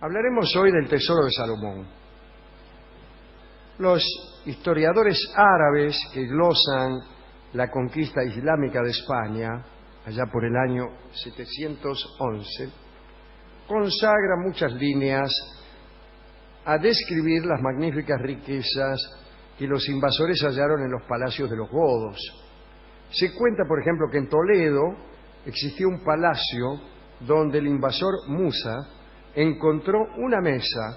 Hablaremos hoy del tesoro de Salomón. Los historiadores árabes que glosan la conquista islámica de España, allá por el año 711, consagran muchas líneas a describir las magníficas riquezas que los invasores hallaron en los palacios de los godos. Se cuenta, por ejemplo, que en Toledo existía un palacio donde el invasor Musa encontró una mesa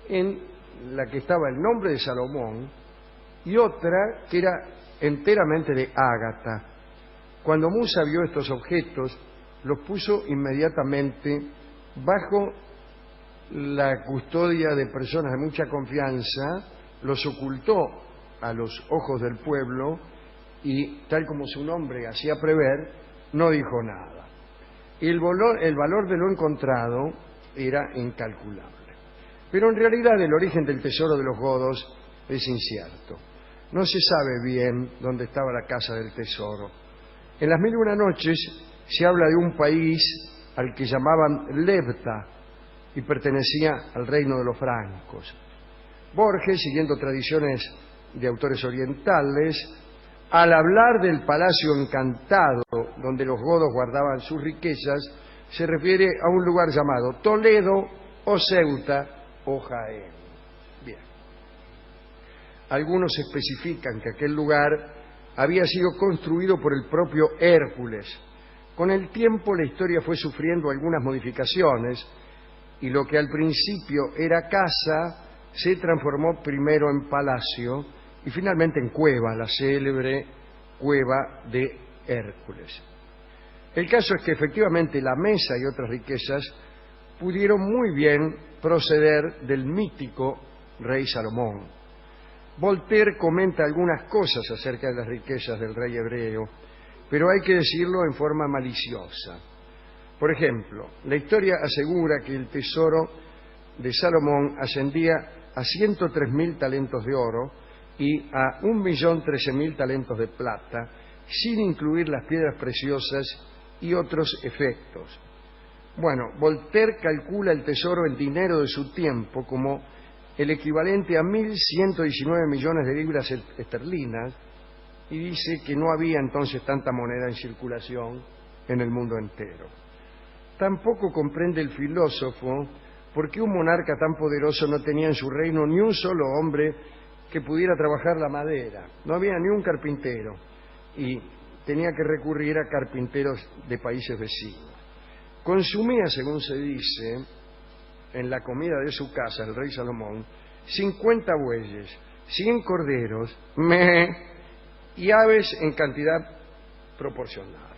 en la que estaba el nombre de Salomón y otra que era enteramente de ágata. Cuando Musa vio estos objetos, los puso inmediatamente bajo la custodia de personas de mucha confianza, los ocultó a los ojos del pueblo y, tal como su nombre hacía prever, no dijo nada. El valor de lo encontrado era incalculable. Pero en realidad el origen del tesoro de los godos es incierto. No se sabe bien dónde estaba la casa del tesoro. En las Mil y una noches se habla de un país al que llamaban Lebta y pertenecía al reino de los francos. Borges, siguiendo tradiciones de autores orientales, al hablar del palacio encantado donde los godos guardaban sus riquezas, se refiere a un lugar llamado Toledo o Ceuta o Jaén. Bien. Algunos especifican que aquel lugar había sido construido por el propio Hércules. Con el tiempo la historia fue sufriendo algunas modificaciones y lo que al principio era casa se transformó primero en palacio y finalmente en cueva, la célebre cueva de Hércules. El caso es que efectivamente la mesa y otras riquezas pudieron muy bien proceder del mítico rey Salomón. Voltaire comenta algunas cosas acerca de las riquezas del rey hebreo, pero hay que decirlo en forma maliciosa. Por ejemplo, la historia asegura que el tesoro de Salomón ascendía a 103.000 talentos de oro y a 1.013.000 talentos de plata, sin incluir las piedras preciosas y otros efectos. Bueno, Voltaire calcula el tesoro en dinero de su tiempo como el equivalente a 1.119 millones de libras esterlinas y dice que no había entonces tanta moneda en circulación en el mundo entero. Tampoco comprende el filósofo por qué un monarca tan poderoso no tenía en su reino ni un solo hombre que pudiera trabajar la madera. No había ni un carpintero y tenía que recurrir a carpinteros de países vecinos. Consumía, según se dice, en la comida de su casa, el rey Salomón, 50 bueyes, 100 corderos, y aves en cantidad proporcional.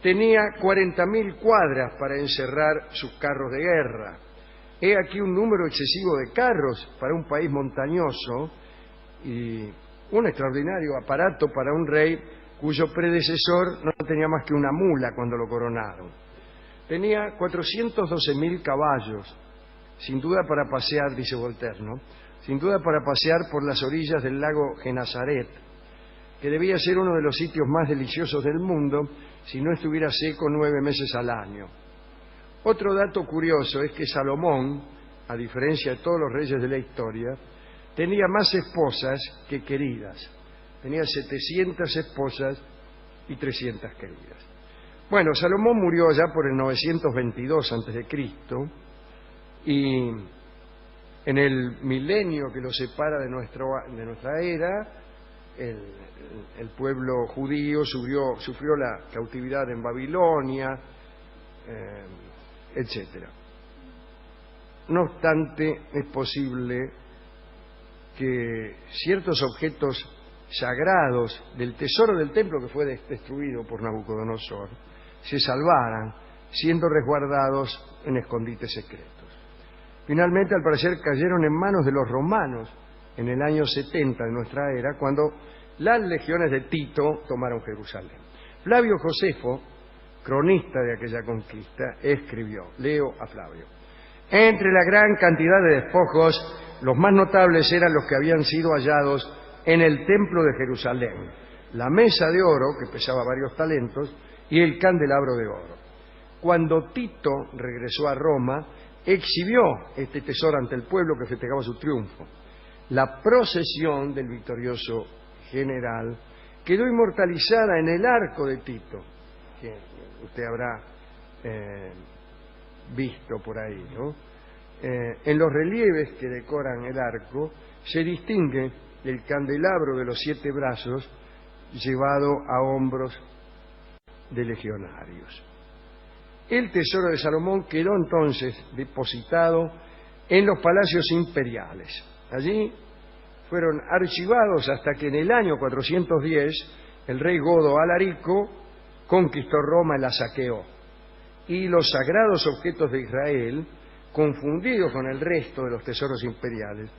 Tenía 40.000 cuadras para encerrar sus carros de guerra. He aquí un número excesivo de carros para un país montañoso y un extraordinario aparato para un rey cuyo predecesor no tenía más que una mula cuando lo coronaron. Tenía 412.000 caballos, sin duda para pasear, dice Voltaire, ¿no? Sin duda para pasear por las orillas del lago Genazaret, que debía ser uno de los sitios más deliciosos del mundo si no estuviera seco 9 meses al año. Otro dato curioso es que Salomón, a diferencia de todos los reyes de la historia, tenía más esposas que queridas. Tenía 700 esposas y 300 queridas. Bueno, Salomón murió ya por el 922 a.C. y en el milenio que lo separa de nuestra era, el pueblo judío sufrió la cautividad en Babilonia, etcétera. No obstante, es posible que ciertos objetos sagrados del tesoro del templo que fue destruido por Nabucodonosor se salvaran, siendo resguardados en escondites secretos. Finalmente, al parecer, cayeron en manos de los romanos en el año 70 de nuestra era, cuando las legiones de Tito tomaron Jerusalén. Flavio Josefo, cronista de aquella conquista, escribió, leo a Flavio: entre la gran cantidad de despojos, los más notables eran los que habían sido hallados en el templo de Jerusalén, la mesa de oro, que pesaba varios talentos, y el candelabro de oro. Cuando Tito regresó a Roma, exhibió este tesoro ante el pueblo que festejaba su triunfo. La procesión del victorioso general quedó inmortalizada en el arco de Tito, que usted habrá visto por ahí, ¿no? En los relieves que decoran el arco se distingue el candelabro de los 7 brazos llevado a hombros de legionarios. El tesoro de Salomón quedó entonces depositado en los palacios imperiales. Allí fueron archivados hasta que en el año 410 el rey Godo Alarico conquistó Roma y la saqueó. Y los sagrados objetos de Israel, confundidos con el resto de los tesoros imperiales,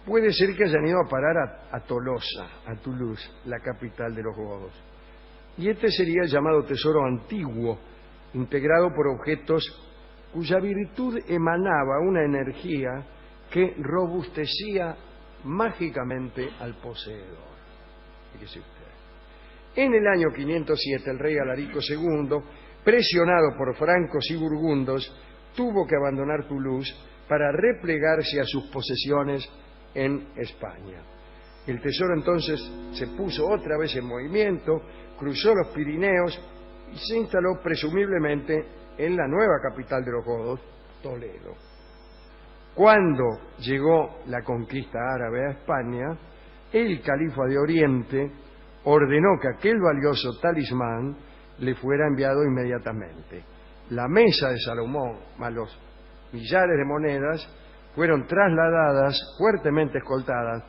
puede ser que hayan ido a parar a Tolosa, a Toulouse, la capital de los godos. Y este sería el llamado tesoro antiguo, integrado por objetos cuya virtud emanaba una energía que robustecía mágicamente al poseedor. Fíjese usted. En el año 507, el rey Alarico II, presionado por francos y burgundos, tuvo que abandonar Toulouse para replegarse a sus posesiones en España. El tesoro entonces se puso otra vez en movimiento, cruzó los Pirineos y se instaló presumiblemente en la nueva capital de los godos, Toledo. Cuando llegó la conquista árabe a España, el califa de Oriente ordenó que aquel valioso talismán le fuera enviado inmediatamente. La mesa de Salomón, más los millares de monedas, fueron trasladadas, fuertemente escoltadas,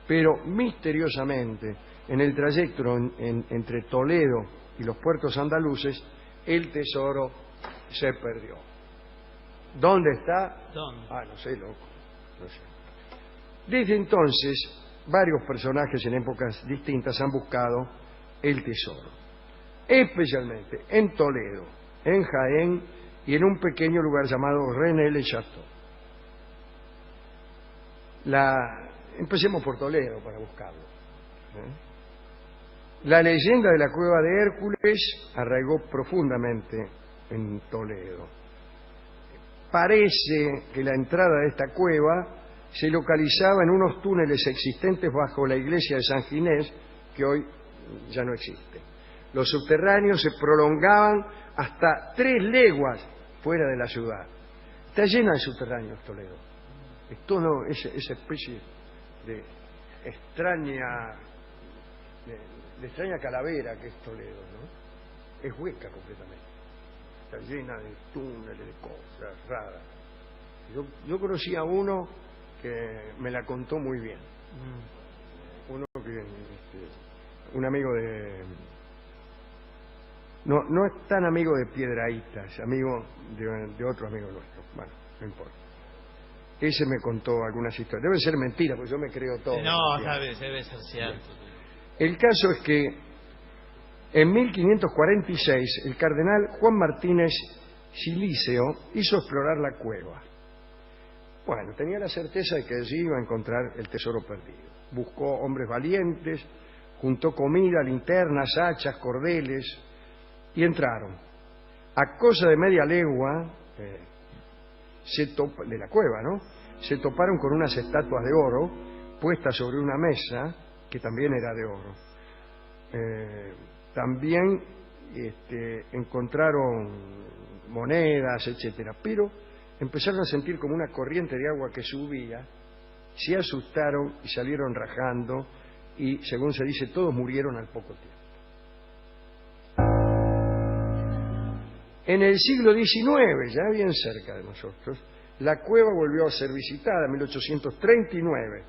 pero misteriosamente, en el trayecto entre Toledo y los puertos andaluces, el tesoro se perdió. ¿Dónde está? ¿Dónde? No sé, loco. No sé. Desde entonces, varios personajes en épocas distintas han buscado el tesoro, especialmente en Toledo, en Jaén y en un pequeño lugar llamado René-le-Château. Empecemos por Toledo para buscarlo. La leyenda de la cueva de Hércules arraigó profundamente en Toledo. Parece que la entrada de esta cueva se localizaba en unos túneles existentes bajo la iglesia de San Ginés, que hoy ya no existe. Los subterráneos se prolongaban hasta 3 leguas fuera de la ciudad. Está llena de subterráneos Toledo. Es todo esa especie de extraña calavera que es Toledo, ¿no? Es hueca completamente. Está llena de túneles, de cosas raras. Yo conocí a uno que me la contó muy bien. Uno que un amigo de... No es tan amigo de Piedrahíta, es amigo de otro amigo nuestro. Bueno, no importa. Ese me contó algunas historias. Debe ser mentira, porque yo me creo todo. No, sabes, debe ser cierto. El caso es que en 1546 el cardenal Juan Martínez Siliceo hizo explorar la cueva. Bueno, tenía la certeza de que allí iba a encontrar el tesoro perdido. Buscó hombres valientes, juntó comida, linternas, hachas, cordeles y entraron. A cosa de media legua de la cueva, ¿no? Se toparon con unas estatuas de oro puestas sobre una mesa que también era de oro. También encontraron monedas, etcétera, pero empezaron a sentir como una corriente de agua que subía, se asustaron y salieron rajando y, según se dice, todos murieron al poco tiempo. En el siglo XIX, ya bien cerca de nosotros, la cueva volvió a ser visitada en 1839.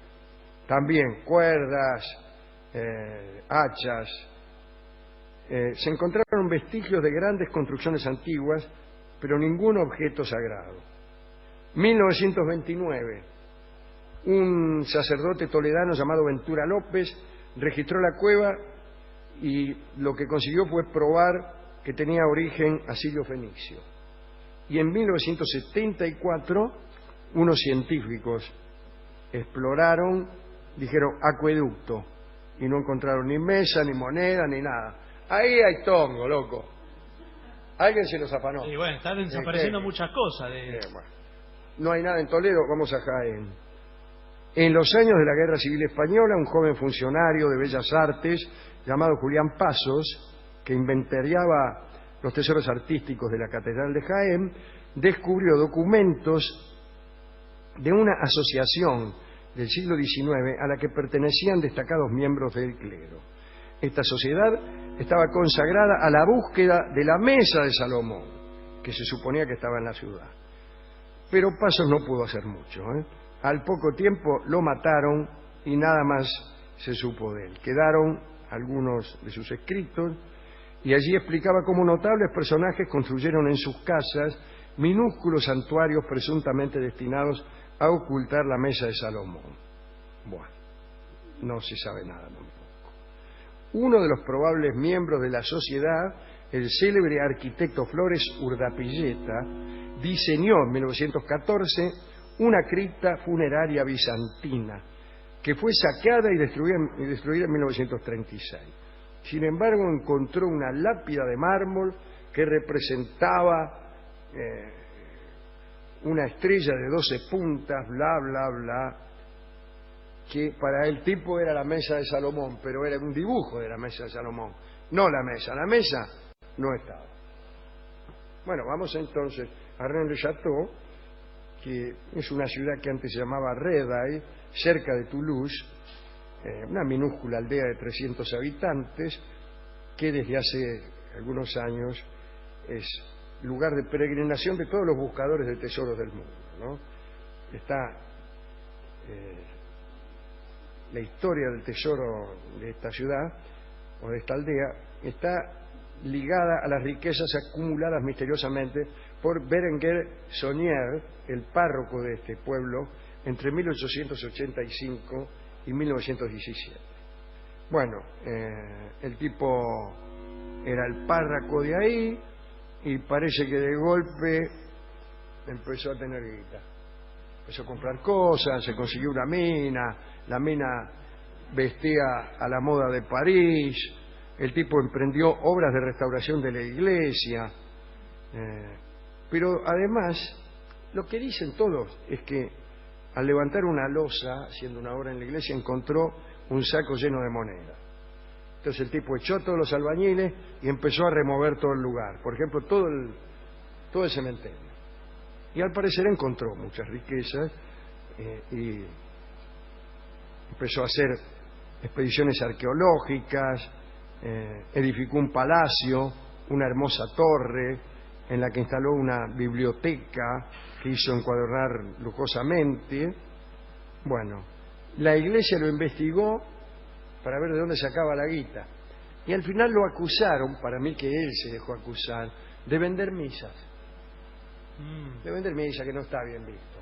También cuerdas, hachas. Se encontraron vestigios de grandes construcciones antiguas, pero ningún objeto sagrado. 1929, un sacerdote toledano llamado Ventura López registró la cueva y lo que consiguió fue probar que tenía origen asirio-fenicio. Y en 1974, unos científicos exploraron, dijeron acueducto, y no encontraron ni mesa, ni moneda, ni nada. Ahí hay tongo, loco. Alguien se los afanó. Y bueno, están desapareciendo muchas cosas. Bueno. No hay nada en Toledo, vamos a Jaén. En los años de la Guerra Civil Española, un joven funcionario de Bellas Artes llamado Julián Pasos, que inventariaba los tesoros artísticos de la Catedral de Jaén, descubrió documentos de una asociación del siglo XIX a la que pertenecían destacados miembros del clero. Esta sociedad estaba consagrada a la búsqueda de la Mesa de Salomón, que se suponía que estaba en la ciudad. Pero Pasos no pudo hacer mucho. Al poco tiempo lo mataron y nada más se supo de él. Quedaron algunos de sus escritos y allí explicaba cómo notables personajes construyeron en sus casas minúsculos santuarios presuntamente destinados a ocultar la Mesa de Salomón. Bueno, no se sabe nada tampoco. Uno de los probables miembros de la sociedad, el célebre arquitecto Flores Urdapilleta, diseñó en 1914 una cripta funeraria bizantina que fue saqueada y destruida en 1936. Sin embargo, encontró una lápida de mármol que representaba una estrella de 12 puntas, bla, bla, bla, que para el tipo era la Mesa de Salomón, pero era un dibujo de la Mesa de Salomón, no la mesa no estaba. Bueno, vamos entonces a Rennes-le-Château, que es una ciudad que antes se llamaba Redaille, cerca de Toulouse, una minúscula aldea de 300 habitantes, que desde hace algunos años es lugar de peregrinación de todos los buscadores de tesoros del mundo, ¿no? Está la historia del tesoro de esta ciudad o de esta aldea está ligada a las riquezas acumuladas misteriosamente por Berenguer Saunier, el párroco de este pueblo, entre 1885 y 1917. Bueno, el tipo era el párroco de ahí y parece que de golpe empezó a tener guita. Empezó a comprar cosas, se consiguió una mina, la mina vestía a la moda de París, el tipo emprendió obras de restauración de la iglesia, pero además lo que dicen todos es que al levantar una losa, haciendo una obra en la iglesia, encontró un saco lleno de monedas. Entonces el tipo echó a todos los albañiles y empezó a remover todo el lugar, por ejemplo todo el cementerio. Y al parecer encontró muchas riquezas y empezó a hacer expediciones arqueológicas, edificó un palacio, una hermosa torre en la que instaló una biblioteca que hizo encuadernar lujosamente. Bueno, la iglesia lo investigó para ver de dónde sacaba la guita y al final lo acusaron, para mí que él se dejó acusar, de vender misas. De vender misas, que no está bien visto.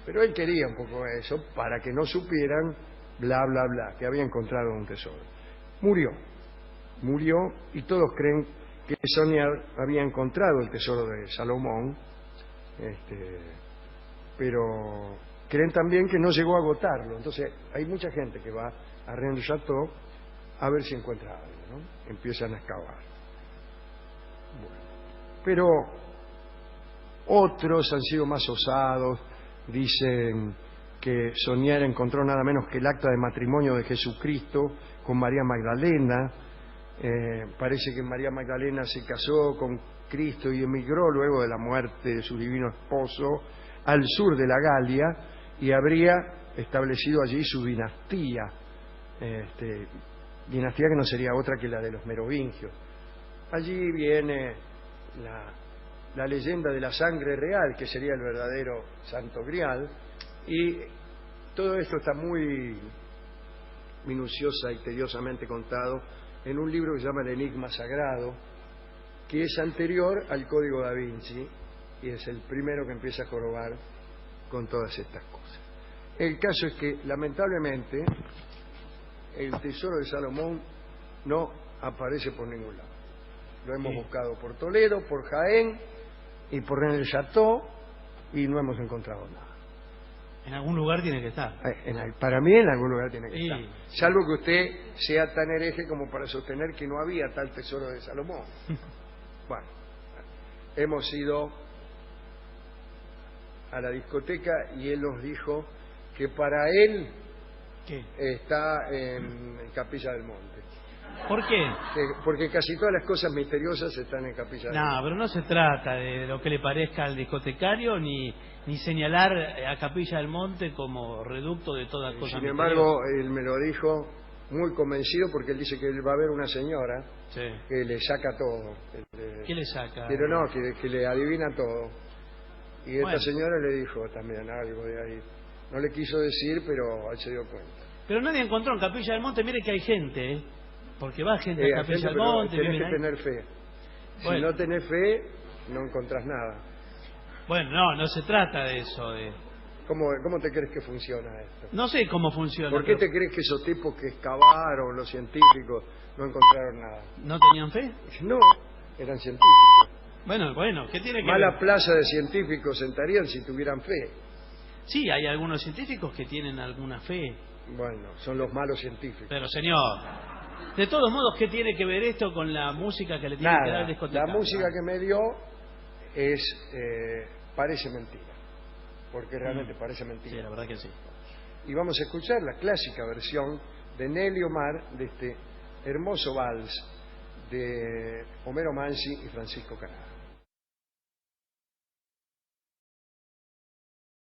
Pero él quería un poco eso para que no supieran, bla, bla, bla, que había encontrado un tesoro. Murió y todos creen que Saunier había encontrado el tesoro de Salomón, pero creen también que no llegó a agotarlo. Entonces hay mucha gente que va a Rennes-le-Château a ver si encuentra algo, ¿no? Empiezan a excavar. Bueno, pero otros han sido más osados, dicen que Saunier encontró nada menos que el acta de matrimonio de Jesucristo con María Magdalena. Parece que María Magdalena se casó con Cristo y emigró luego de la muerte de su divino esposo al sur de la Galia y habría establecido allí su dinastía, dinastía que no sería otra que la de los merovingios. Allí viene la leyenda de la sangre real, que sería el verdadero Santo Grial, y todo esto está muy minuciosa y tediosamente contado en un libro que se llama El Enigma Sagrado, que es anterior al Código Da Vinci y es el primero que empieza a jorobar con todas estas cosas. El caso es que, lamentablemente, el tesoro de Salomón no aparece por ningún lado. Lo hemos buscado por Toledo, por Jaén y por Rennes-le-Château y no hemos encontrado nada. En algún lugar tiene que estar. Para mí en algún lugar tiene que estar. Salvo que usted sea tan hereje como para sostener que no había tal tesoro de Salomón. Bueno, hemos ido a la discoteca y él nos dijo que para él ¿Qué? está en Capilla del Monte. ¿Por qué? Porque casi todas las cosas misteriosas están en Capilla del Monte. No, pero no se trata de lo que le parezca al discotecario ni señalar a Capilla del Monte como reducto de todas cosas Sin embargo, él me lo dijo muy convencido porque él dice que él va a ver una señora Sí. que le saca todo. ¿Qué le saca? Pero no, que le adivina todo. Y esta Bueno. señora le dijo también algo de ahí. No le quiso decir, pero él se dio cuenta. Pero nadie encontró en Capilla del Monte, mire que hay gente, ¿eh? Porque va gente a Hay Capilla gente, del pero Monte, tenés viven que ahí. tener fe. Si Bueno. no tenés fe, no encontrás nada. Bueno, no se trata de eso. ¿Cómo te crees que funciona esto? No sé cómo funciona. ¿Por qué pero te crees que esos tipos que excavaron, los científicos, no encontraron nada? ¿No tenían fe? No, eran científicos. Bueno, ¿qué tiene que Mala ver? plaza de científicos sentarían si tuvieran fe. Sí, hay algunos científicos que tienen alguna fe. Bueno, son los malos científicos. Pero señor, de todos modos, ¿qué tiene que ver esto con la música que le tiene que dar el Nada, la discotecario? música que me dio es parece mentira, porque realmente parece Sí, mentira. la verdad que sí. Y vamos a escuchar la clásica versión de Nelly Omar de este hermoso vals de Homero Mansi y Francisco Canaro.